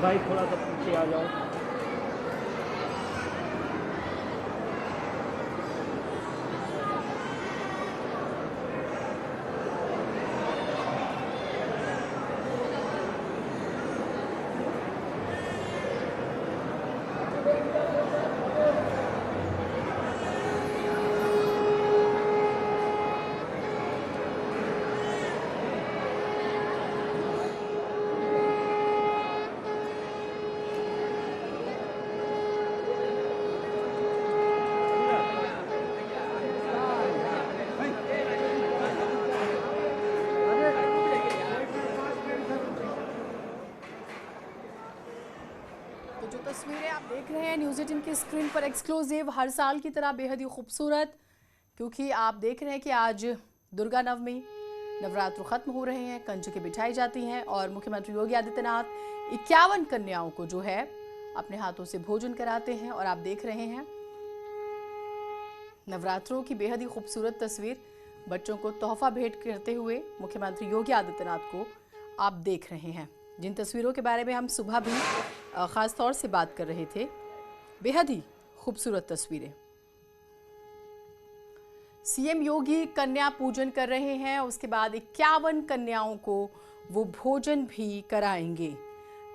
भाई थोड़ा सा पीछे आ जाओ। जो तस्वीरें आप देख रहे हैं न्यूज़ 18 की स्क्रीन पर एक्सक्लूसिव, हर साल की तरह बेहद ही खूबसूरत, क्योंकि आप देख रहे हैं कि आज दुर्गा नवमी, नवरात्र खत्म हो रहे हैं, कंजकें बिठाई जाती हैं और मुख्यमंत्री योगी आदित्यनाथ 51 कन्याओं को जो है अपने हाथों से भोजन कराते हैं। और आप देख रहे हैं नवरात्रों की बेहद ही खूबसूरत तस्वीर, बच्चों को तोहफा भेंट करते हुए मुख्यमंत्री योगी आदित्यनाथ को आप देख रहे हैं, जिन तस्वीरों के बारे में हम सुबह भी ख़ास तौर से बात कर रहे थे। बेहद ही खूबसूरत तस्वीरें। सीएम योगी कन्या पूजन कर रहे हैं, उसके बाद 51 कन्याओं को वो भोजन भी कराएंगे।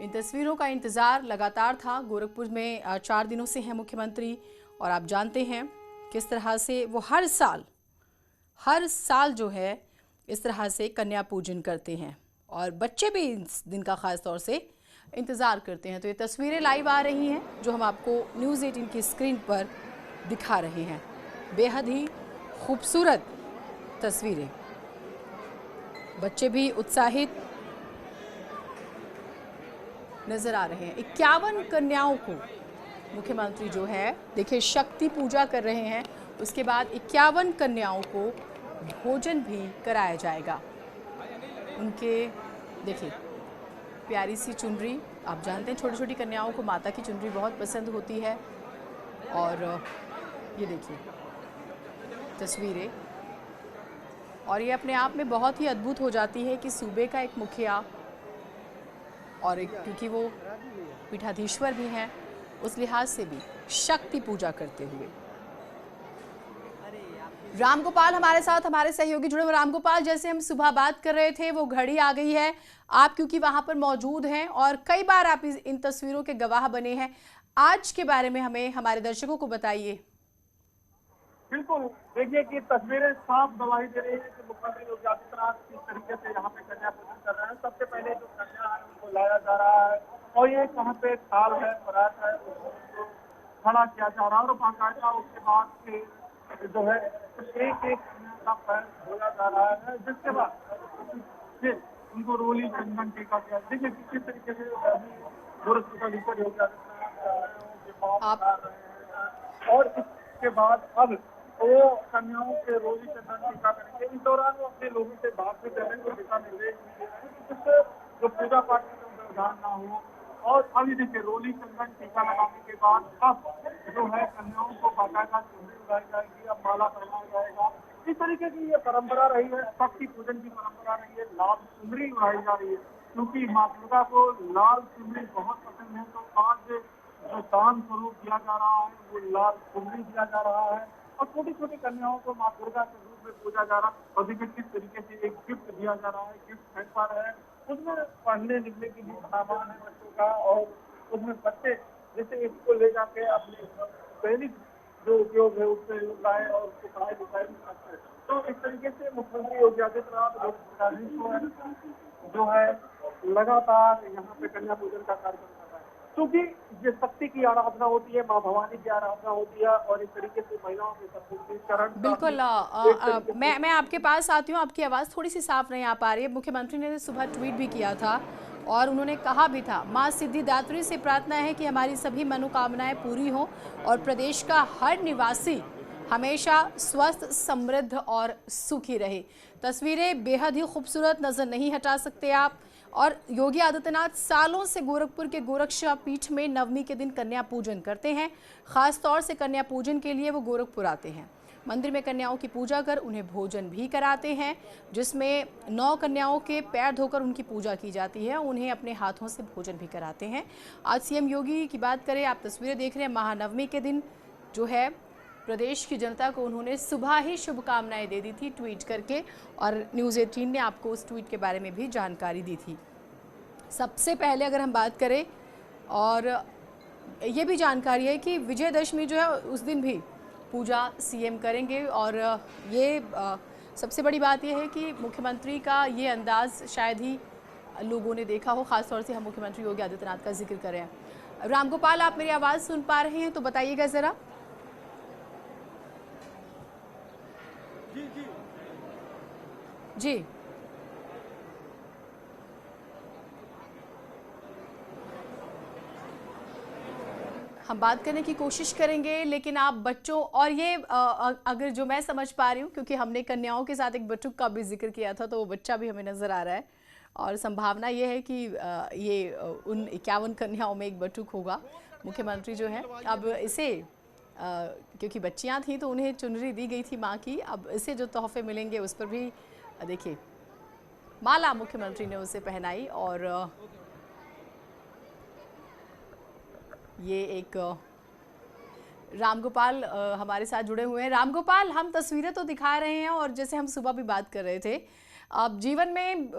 इन तस्वीरों का इंतज़ार लगातार था। गोरखपुर में 4 दिनों से हैं मुख्यमंत्री, और आप जानते हैं किस तरह से वो हर साल जो है इस तरह से कन्या पूजन करते हैं, और बच्चे भी इस दिन का ख़ास तौर से इंतज़ार करते हैं। तो ये तस्वीरें लाइव आ रही हैं जो हम आपको न्यूज़ 18 की स्क्रीन पर दिखा रहे हैं। बेहद ही खूबसूरत तस्वीरें, बच्चे भी उत्साहित नज़र आ रहे हैं। 51 कन्याओं को मुख्यमंत्री जो है देखिए शक्ति पूजा कर रहे हैं, उसके बाद 51 कन्याओं को भोजन भी कराया जाएगा। उनके देखिए प्यारी सी चुनरी, आप जानते हैं छोटी छोटी कन्याओं को माता की चुनरी बहुत पसंद होती है। और ये देखिए तस्वीरें, और ये अपने आप में बहुत ही अद्भुत हो जाती है कि सूबे का एक मुखिया और एक, क्योंकि वो पीठाधीश्वर भी हैं, उस लिहाज से भी शक्ति पूजा करते हुए। रामगोपाल हमारे साथ, हमारे सहयोगी जुड़े हुए। रामगोपाल, जैसे हम सुबह बात कर रहे थे वो घड़ी आ गई है, आप क्योंकि वहां पर मौजूद हैं और कई बार आप इन तस्वीरों के गवाह बने हैं, आज के बारे में हमें हमारे दर्शकों को बताइए। बिल्कुल, देखिए कि तस्वीरें साफ गवाही दे रही है कि मुख्यमंत्री योगी आदित्यनाथ किस तरीके से यहाँ पे कन्या पूजन कर रहे हैं। सबसे पहले जो कन्या है उनको लाया जा रहा है, और ये कहाँ पे थाल है, परात है, उसको खड़ा किया जा रहा है, और बाकायदा उसके बाद से जो है एक एक कन्या का पैर धोया जा रहा है, जिसके बाद फिर उनको रोली चंदन टीका किया। देखिए किस तरीके से गोरखपुर का लीडर योगी आदित्यनाथ और इसके बाद अब वो कन्याओं के रोली चंदन टीका करेंगे। इस दौरान वो अपने लोगों से बात भी करेंगे, वो दिशा निर्देश भी देंगे जिससे जो पूजा पाठ में व्यवधान ना हो। और अभी देखिए रोली चंदन टीका लगाने के बाद अब जो है कन्याओं को बाकायदा चुनरी उड़ाई जाएगी, अब माला पहनाया जाएगा। इस तरीके की ये परंपरा रही है, शक्ति पूजन की परंपरा रही है। लाल चुनरी उड़ाई जा रही है क्योंकि माँ दुर्गा को लाल चुनरी बहुत पसंद है, तो आज जो दान स्वरूप दिया जा रहा है वो लाल चुनरी दिया जा रहा है, और छोटी छोटी कन्याओं को माँ दुर्गा के रूप में पूजा जा रहा है। और देखिए किस तरीके से एक गिफ्ट दिया जा रहा है, गिफ्ट हैम्पर है, उसमें पढ़ने लिखने के लिए सामान है बच्चों का, और उसमें बच्चे जैसे इसको ले जाके अपने दैनिक जो उपयोग है उससे लाए और उसको पढ़ाई लिखाई भी करते हैं। तो इस तरीके से मुख्यमंत्री योगी आदित्यनाथ जो है लगातार यहाँ पे कन्या पूजन का कार्यक्रम कर रहा है, क्योंकि ये शक्ति की आराधना होती है, माँ भवानी की आराधना होती है, और इस तरीके से महिलाओं के सशक्तिकरण। बिल्कुल, मैं आपके पास आती हूँ। आपकी आवाज़ थोड़ी सी साफ नहीं आ पा रही है। मुख्यमंत्री ने सुबह ट्वीट भी किया था और उन्होंने कहा भी था, माँ सिद्धिदात्री से प्रार्थना है कि हमारी सभी मनोकामनाएं पूरी हों और प्रदेश का हर निवासी हमेशा स्वस्थ, समृद्ध और सुखी रहे। तस्वीरें बेहद ही खूबसूरत, नज़र नहीं हटा सकते आप। और योगी आदित्यनाथ सालों से गोरखपुर के गोरक्षा पीठ में नवमी के दिन कन्या पूजन करते हैं। ख़ास तौर से कन्या पूजन के लिए वो गोरखपुर आते हैं। मंदिर में कन्याओं की पूजा कर उन्हें भोजन भी कराते हैं, जिसमें 9 कन्याओं के पैर धोकर उनकी पूजा की जाती है। उन्हें अपने हाथों से भोजन भी कराते हैं। आज सीएम योगी की बात करें, आप तस्वीरें देख रहे हैं, महानवमी के दिन जो है प्रदेश की जनता को उन्होंने सुबह ही शुभकामनाएं दे दी थी ट्वीट करके, और न्यूज़ 18 ने आपको उस ट्वीट के बारे में भी जानकारी दी थी। सबसे पहले अगर हम बात करें, और ये भी जानकारी है कि विजयदशमी जो है उस दिन भी पूजा सीएम करेंगे। और ये सबसे बड़ी बात यह है कि मुख्यमंत्री का ये अंदाज शायद ही लोगों ने देखा हो, खासतौर से हम मुख्यमंत्री योगी आदित्यनाथ का जिक्र करें। रामगोपाल, आप मेरी आवाज़ सुन पा रहे हैं तो बताइएगा ज़रा। जी, हम बात करने की कोशिश करेंगे, लेकिन आप बच्चों और ये अगर जो मैं समझ पा रही हूँ, क्योंकि हमने कन्याओं के साथ एक बटुक का भी जिक्र किया था, तो वो बच्चा भी हमें नज़र आ रहा है और संभावना ये है कि ये उन 51 कन्याओं में एक बटुक होगा। मुख्यमंत्री जो है अब इसे क्योंकि बच्चियाँ थीं तो उन्हें चुनरी दी गई थी माँ की, अब इसे जो तोहफे मिलेंगे उस पर भी देखिए माला मुख्यमंत्री ने उसे पहनाई। और ये एक रामगोपाल हमारे साथ जुड़े हुए हैं। रामगोपाल, हम तस्वीरें तो दिखा रहे हैं और जैसे हम सुबह भी बात कर रहे थे, अब जीवन में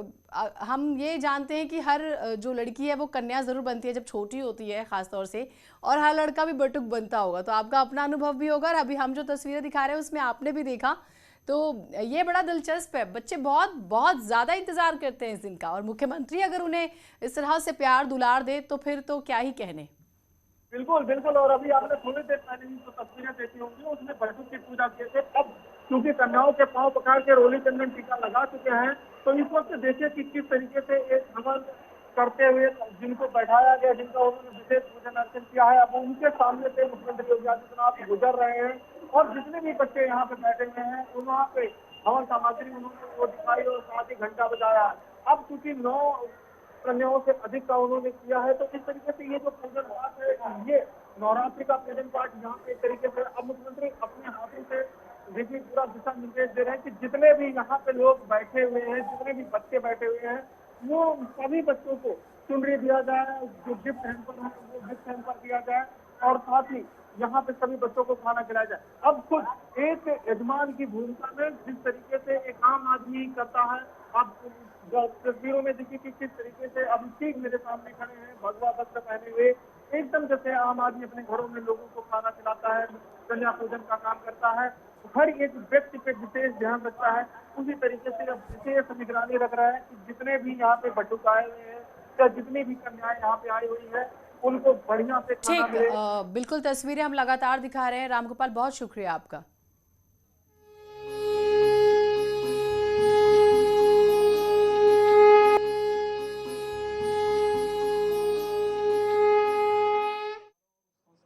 हम ये जानते हैं कि हर जो लड़की है वो कन्या ज़रूर बनती है जब छोटी होती है ख़ासतौर से, और हर लड़का भी बटुक बनता होगा, तो आपका अपना अनुभव भी होगा और अभी हम जो तस्वीरें दिखा रहे हैं उसमें आपने भी देखा, तो ये बड़ा दिलचस्प है। बच्चे बहुत बहुत ज़्यादा इंतज़ार करते हैं इस दिन का, और मुख्यमंत्री अगर उन्हें इस तरह से प्यार दुलार दे तो फिर तो क्या ही कहने। बिल्कुल बिल्कुल। और अभी आपने थोड़ी देर पहले ही जो तस्वीरें देखी होंगी उसमें बटुक की पूजा किए थे। अब क्योंकि कन्याओं के पांव पकड़ के रोली चंदन टीका लगा चुके हैं, तो इस वक्त देखिए कि किस तरीके से एक हवन करते हुए जिनको बैठाया गया, जिनका उन्होंने विशेष पूजन अर्चन किया है, अब उनके सामने से मुख्यमंत्री योगी आदित्यनाथ गुजर रहे हैं। और जितने भी बच्चे यहाँ पे बैठे हुए हैं वहाँ पे हवन सामग्री उन्होंने वो दिखाई और साथ ही घंटा बजाया। अब चूंकि 9 कन्याओं से अधिक का उन्होंने किया है, तो इस तरीके से ये जो पूजन पाठ है, ये नवरात्रि का पूजन पाठ यहाँ पे एक तरीके से अब मुख्यमंत्री अपने हाथों से देखिए पूरा दिशा निर्देश दे रहे हैं कि जितने भी यहाँ पे लोग बैठे हुए हैं, जितने भी बच्चे बैठे हुए हैं, वो सभी बच्चों को चुनरी दिया जाए, जो गिफ्ट हैम्पर है वो गिफ्ट हैम्पर दिया जाए, और साथ ही यहाँ पे सभी बच्चों को खाना खिलाया जाए। अब खुद एक यजमान की भूमिका में जिस तरीके से एक आम आदमी करता है, आप तस्वीरों में देखिए कि किस तरीके से अब ठीक मेरे सामने खड़े हैं भगवा वस्त्र पहने हुए, एकदम जैसे आम आदमी अपने घरों में लोगों को खाना खिलाता है, कन्या पूजन का काम करता है, हर एक व्यक्ति पे विशेष ध्यान रखता है, उसी तरीके से अब विशेष निगरानी रख रहा है कि जितने भी यहाँ पे बटुक आए हुए हैं या जितनी भी कन्याएं यहाँ पे आई हुई है उनको बढ़िया से खाना मिले। बिल्कुल, तस्वीरें हम लगातार दिखा रहे हैं। रामगोपाल, बहुत शुक्रिया आपका।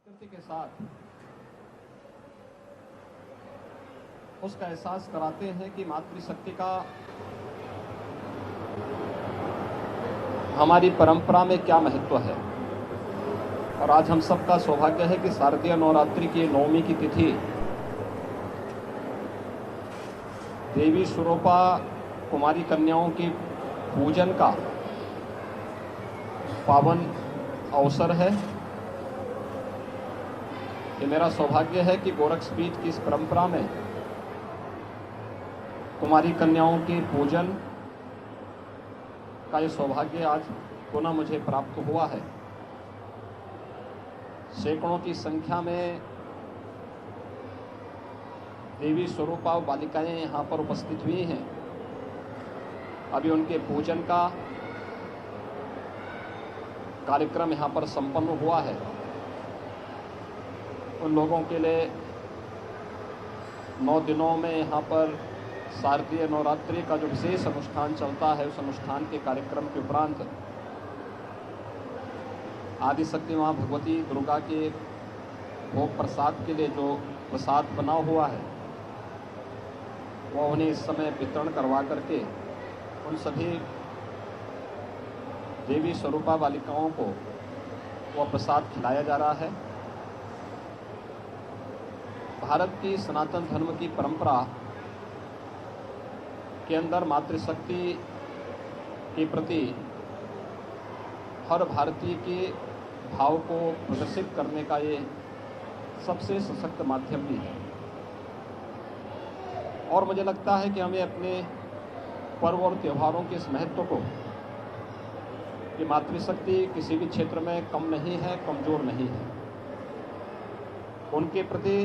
संस्कृति के साथ उसका एहसास कराते हैं कि मातृशक्ति का हमारी परंपरा में क्या महत्व है। और आज हम सबका सौभाग्य है कि शारदीय नवरात्रि की नवमी की तिथि देवी स्वरूपा कुमारी कन्याओं के पूजन का पावन अवसर है। ये मेरा सौभाग्य है कि गोरक्षपीठ की इस परंपरा में कुमारी कन्याओं के पूजन का ये सौभाग्य आज पुनः मुझे प्राप्त हुआ है। सैकड़ों की संख्या में देवी स्वरूपा बालिकाएं यहाँ पर उपस्थित हुई हैं। अभी उनके पूजन का कार्यक्रम यहाँ पर संपन्न हुआ है। उन लोगों के लिए 9 दिनों में यहाँ पर शारदीय नवरात्रि का जो विशेष अनुष्ठान चलता है, उस अनुष्ठान के कार्यक्रम के उपरांत आदिशक्ति माँ भगवती दुर्गा के भोग प्रसाद के लिए जो प्रसाद बना हुआ है वह उन्हें इस समय वितरण करवा करके उन सभी देवी स्वरूपा बालिकाओं को वह प्रसाद खिलाया जा रहा है। भारत की सनातन धर्म की परंपरा के अंदर मातृशक्ति के प्रति हर भारतीय के भाव को प्रदर्शित करने का ये सबसे सशक्त माध्यम भी है। और मुझे लगता है कि हमें अपने पर्व और त्योहारों के इस महत्व को, कि मातृशक्ति किसी भी क्षेत्र में कम नहीं है, कमज़ोर नहीं है, उनके प्रति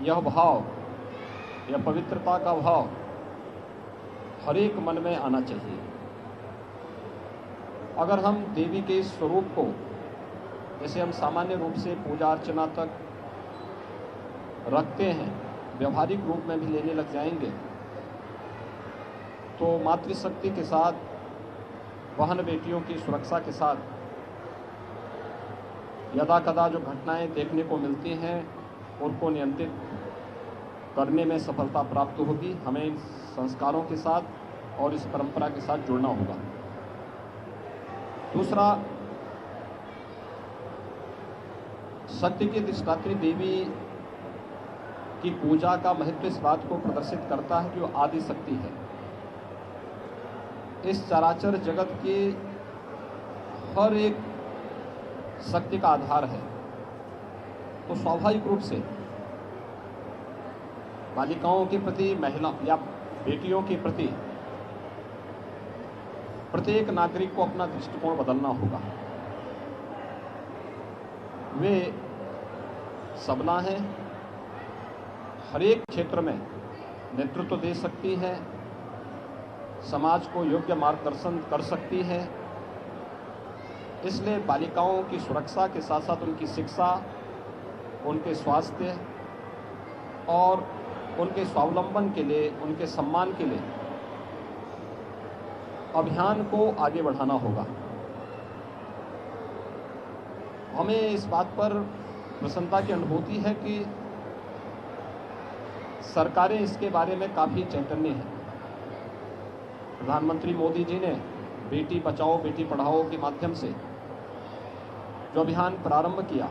यह भाव, यह पवित्रता का भाव हर एक मन में आना चाहिए। अगर हम देवी के इस स्वरूप को, जैसे हम सामान्य रूप से पूजा अर्चना तक रखते हैं, व्यवहारिक रूप में भी लेने लग जाएंगे, तो मातृशक्ति के साथ, बहन बेटियों की सुरक्षा के साथ यदा कदा जो घटनाएं देखने को मिलती हैं, उनको नियंत्रित करने में सफलता प्राप्त होगी। हमें इन संस्कारों के साथ और इस परंपरा के साथ जुड़ना होगा। दूसरा, सत्य की अधिष्ठात्री देवी की पूजा का महत्व इस बात को प्रदर्शित करता है कि वो आदि शक्ति है। इस चराचर जगत के हर एक शक्ति का आधार है। तो स्वाभाविक रूप से बालिकाओं के प्रति, महिला या बेटियों के प्रति प्रत्येक नागरिक को अपना दृष्टिकोण बदलना होगा। वे सबला हैं, हर एक क्षेत्र में नेतृत्व दे सकती है, समाज को योग्य मार्गदर्शन कर सकती है। इसलिए बालिकाओं की सुरक्षा के साथ साथ उनकी शिक्षा, उनके स्वास्थ्य और उनके स्वावलंबन के लिए, उनके सम्मान के लिए अभियान को आगे बढ़ाना होगा। हमें इस बात पर प्रसन्नता की अनुभूति है कि सरकारें इसके बारे में काफ़ी चैतन्य हैं। प्रधानमंत्री मोदी जी ने बेटी बचाओ बेटी पढ़ाओ के माध्यम से जो अभियान प्रारंभ किया,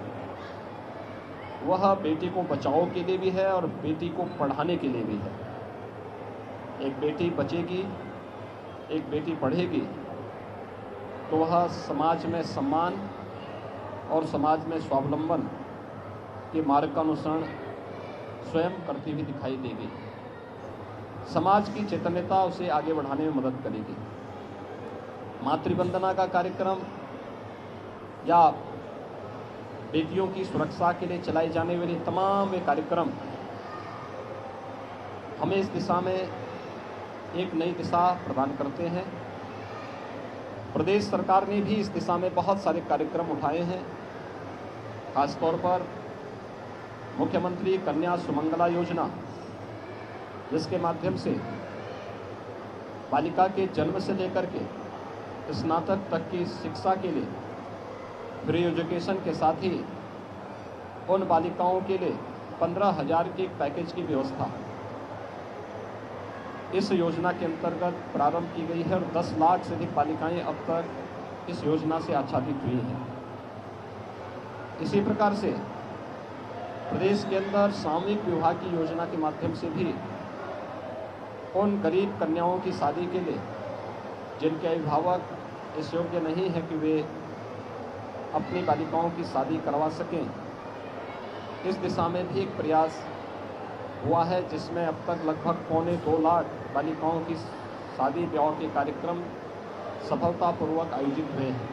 वह बेटी को बचाओ के लिए भी है और बेटी को पढ़ाने के लिए भी है। एक बेटी बचेगी, एक बेटी पढ़ेगी, तो वह समाज में सम्मान और समाज में स्वावलंबन के मार्ग का अनुसरण स्वयं करती हुई दिखाई देगी। समाज की चैतन्यता उसे आगे बढ़ाने में मदद करेगी। मातृवंदना का कार्यक्रम या बेटियों की सुरक्षा के लिए चलाए जाने वाले तमाम वे कार्यक्रम हमें इस दिशा में एक नई दिशा प्रदान करते हैं। प्रदेश सरकार ने भी इस दिशा में बहुत सारे कार्यक्रम उठाए हैं। खासतौर पर मुख्यमंत्री कन्या सुमंगला योजना, जिसके माध्यम से बालिका के जन्म से लेकर के स्नातक तक की शिक्षा के लिए फ्री एजुकेशन के साथ ही उन बालिकाओं के लिए 15,000 के एक पैकेज की व्यवस्था इस योजना के अंतर्गत प्रारंभ की गई है और 10 लाख से अधिक बालिकाएं अब तक इस योजना से आच्छादित हुई हैं। इसी प्रकार से प्रदेश के अंदर सामूहिक विवाह की योजना के माध्यम से भी उन गरीब कन्याओं की शादी के लिए जिनके अभिभावक इस योग्य नहीं है कि वे अपनी बालिकाओं की शादी करवा सकें, इस दिशा में भी एक प्रयास हुआ है, जिसमें अब तक लगभग 2.25 लाख बालिकाओं की शादी ब्याह के कार्यक्रम सफलतापूर्वक आयोजित हुए हैं।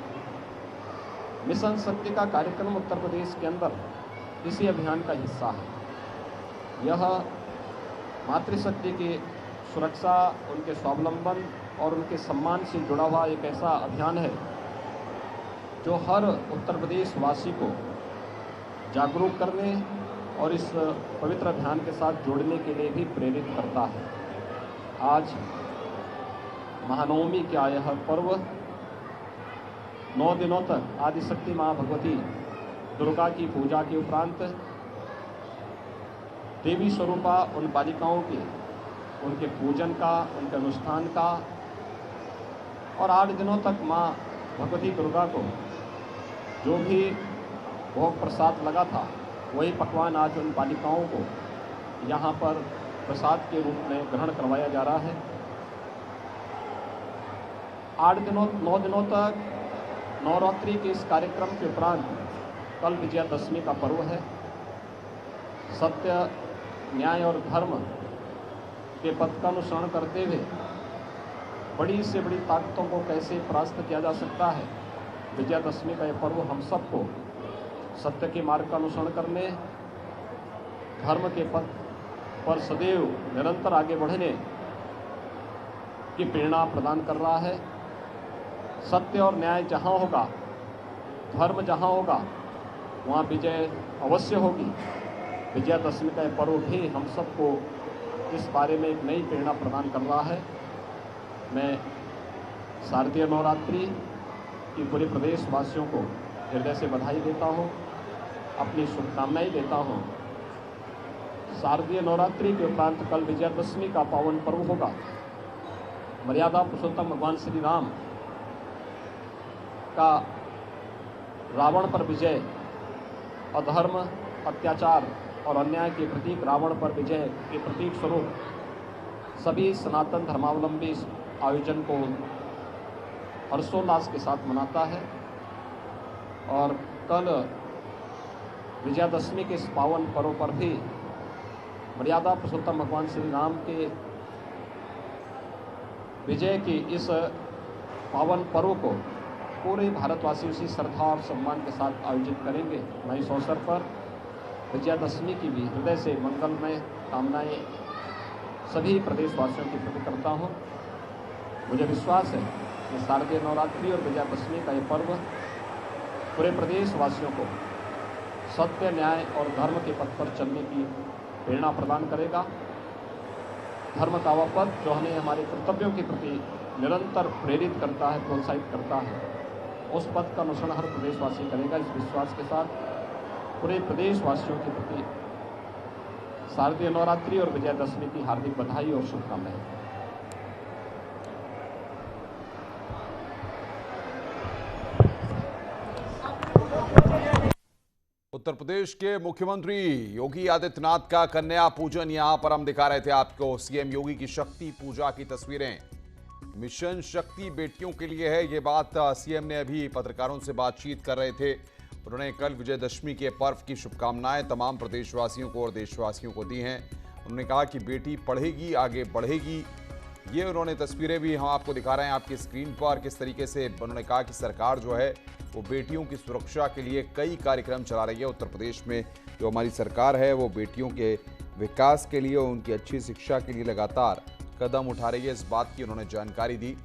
मिशन शक्ति का कार्यक्रम उत्तर प्रदेश के अंदर इसी अभियान का हिस्सा है। यह मातृशक्ति की सुरक्षा, उनके स्वावलंबन और उनके सम्मान से जुड़ा हुआ एक ऐसा अभियान है जो हर उत्तर प्रदेश वासी को जागरूक करने और इस पवित्र अभियान के साथ जोड़ने के लिए भी प्रेरित करता है। आज महानवमी का यह पर्व 9 दिनों तक आदिशक्ति माँ भगवती दुर्गा की पूजा के उपरांत देवी स्वरूपा उन बालिकाओं के, उनके पूजन का, उनके अनुष्ठान का और 8 दिनों तक माँ भगवती दुर्गा को जो भी भोग प्रसाद लगा था वही पकवान आज उन बालिकाओं को यहाँ पर प्रसाद के रूप में ग्रहण करवाया जा रहा है। 9 दिनों तक नवरात्रि के इस कार्यक्रम के उपरांत कल विजयादशमी का पर्व है। सत्य, न्याय और धर्म के पथ का अनुसरण करते हुए बड़ी से बड़ी ताकतों को कैसे परास्त किया जा सकता है, विजयादशमी का यह पर्व हम सबको सत्य के मार्ग का अनुसरण करने, धर्म के पथ पर सदैव निरंतर आगे बढ़ने की प्रेरणा प्रदान कर रहा है। सत्य और न्याय जहाँ होगा, धर्म जहाँ होगा, वहाँ विजय अवश्य होगी। विजयादशमी का यह पर्व भी हम सबको इस बारे में एक नई प्रेरणा प्रदान कर रहा है। मैं शारदीय नवरात्रि की पूरे प्रदेशवासियों को हृदय से बधाई देता हूँ, अपनी शुभकामनाएं देता हूँ। शारदीय नवरात्रि के उपरांत कल विजयादशमी का पावन पर्व होगा। मर्यादा पुरुषोत्तम भगवान श्री राम का रावण पर विजय, अधर्म, अत्याचार और अन्याय के प्रतीक रावण पर विजय के प्रतीक स्वरूप सभी सनातन धर्मावलंबी इस आयोजन को हर्षोल्लास के साथ मनाता है। और कल विजयादशमी के इस पावन पर्व पर भी मर्यादा पुरुषोत्तम भगवान श्री राम के विजय की इस पावन पर्व को पूरे भारतवासी उसी श्रद्धा और सम्मान के साथ आयोजित करेंगे। मैं इस अवसर पर विजयादशमी की भी हृदय से मंगलमय कामनाएं सभी प्रदेशवासियों के प्रति करता हूं। मुझे विश्वास है कि शारदीय नवरात्रि और विजयादशमी का ये पर्व पूरे प्रदेशवासियों को सत्य, न्याय और धर्म के पथ पर चलने की प्रेरणा प्रदान करेगा। धर्म का वह पथ जो हमें हमारे कर्तव्यों के प्रति निरंतर प्रेरित करता है, प्रोत्साहित करता है, उस पथ का अनुसरण हर प्रदेशवासी करेगा। इस विश्वास के साथ पूरे प्रदेशवासियों के प्रति शारदीय नवरात्रि और विजयादशमी की हार्दिक बधाई और शुभकामनाएं। उत्तर प्रदेश के मुख्यमंत्री योगी आदित्यनाथ का कन्या पूजन यहां पर हम दिखा रहे थे आपको। सीएम योगी की शक्ति पूजा की तस्वीरें। मिशन शक्ति बेटियों के लिए है, ये बात सीएम ने अभी पत्रकारों से बातचीत कर रहे थे। उन्होंने कल विजयदशमी के पर्व की शुभकामनाएं तमाम प्रदेशवासियों को और देशवासियों को दी हैं। उन्होंने कहा कि बेटी पढ़ेगी, आगे बढ़ेगी। ये उन्होंने तस्वीरें भी हम आपको दिखा रहे हैं आपकी स्क्रीन पर। किस तरीके से उन्होंने कहा कि सरकार जो है वो बेटियों की सुरक्षा के लिए कई कार्यक्रम चला रही है। उत्तर प्रदेश में जो हमारी सरकार है वो बेटियों के विकास के लिए, उनकी अच्छी शिक्षा के लिए लगातार कदम उठा रही है। इस बात की उन्होंने जानकारी दी।